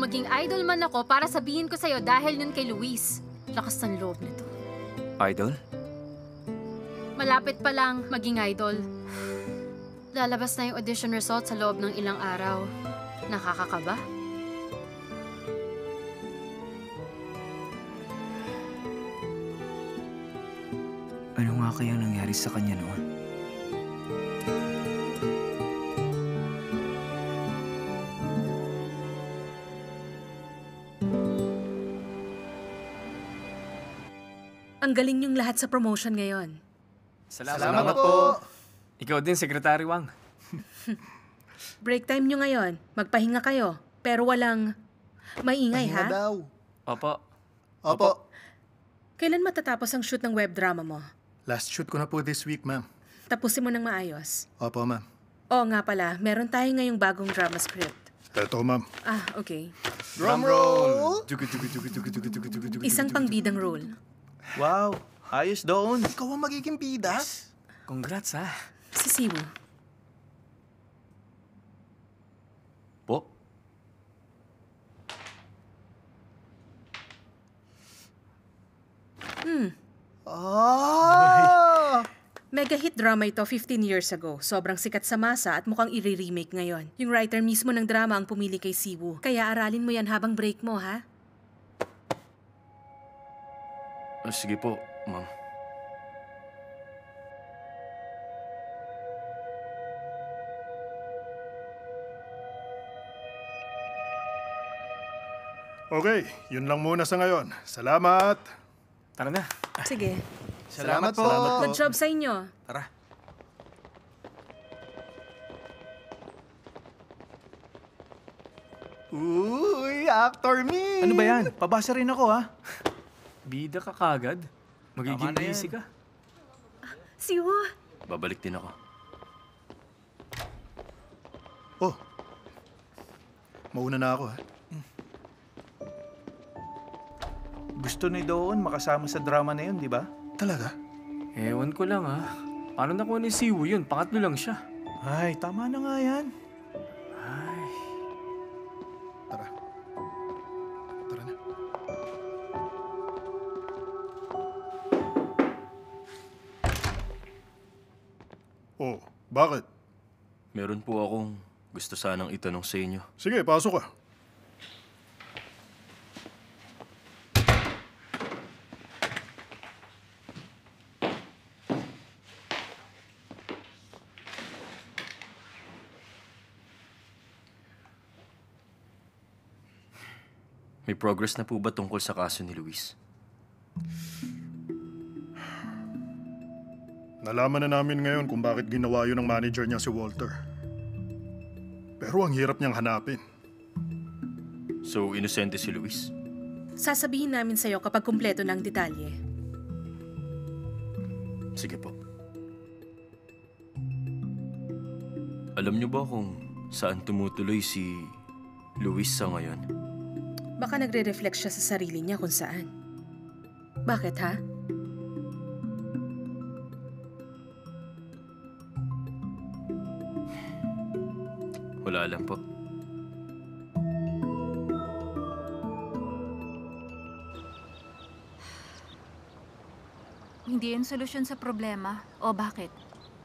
maging idol man ako para sabihin ko sa'yo dahil yun kay Luis. Lakas ng loob nito. Idol? Malapit pa lang maging idol. Lalabas na yung audition result sa loob ng ilang araw. Nakakakaba? Ano nga kaya nangyari sa kanya noon? Ang galing niyong lahat sa promotion ngayon. Salamat po. Ikaw din, Secretary Wang. Break time niyo ngayon. Magpahinga kayo. Pero walang maingay, Pahinga ha? daw. Opo. Opo. Kailan matatapos ang shoot ng web drama mo? Last shoot ko na po this week, ma'am. Tapusin mo ng maayos. Opo, ma'am. Oo nga pala, meron tayo ngayong bagong drama script. Eto, ma'am. Ah, okay. Drum roll! Isang pangbidang role. Wow, ayos doon. Ikaw ang magiging bida? Congrats, ha? Si Siwu. Po? Ah! Mega hit drama ito 15 years ago. Sobrang sikat sa masa at mukhang i-remake ngayon. Yung writer mismo ng drama ang pumili kay Siwu. Kaya aralin mo yan habang break mo, ha? Sige po, ma'am. Okay, yun lang muna sa ngayon. Salamat! Tara na. Sige. Salamat po! Good job sa inyo. Tara. Uy, Actor Me! Ano ba yan? Pabasa rin ako, ha? Bida ka kagad. Magiging Tama na busy yan. ka. Siwu. Babalik din ako. Oh, mauna na ako, ha? Gusto ni Doon makasama sa drama na yun, di ba? Talaga? Ewan ko lang, ha? Paano nakuha ni Siwu yun? Pangatlo lang siya. Ay, tama na nga yan. Ay. Tara. Tara na. Oh, bakit? Meron po akong gusto sanang itanong sa inyo. Sige, pasok ka. May progress na po ba tungkol sa kaso ni Luis? Nalaman na namin ngayon kung bakit ginawa yun ng manager niya si Walter. Pero ang hirap niyang hanapin. So, inosente si Luis? Sasabihin namin sa'yo kapag kumpleto na ang detalye. Sige po. Alam niyo ba kung saan tumutuloy si Luis sa ngayon? Baka nagre-reflect siya sa sarili niya kung saan. Bakit, ha? Wala lang po. Hindi yun solusyon sa problema. O bakit?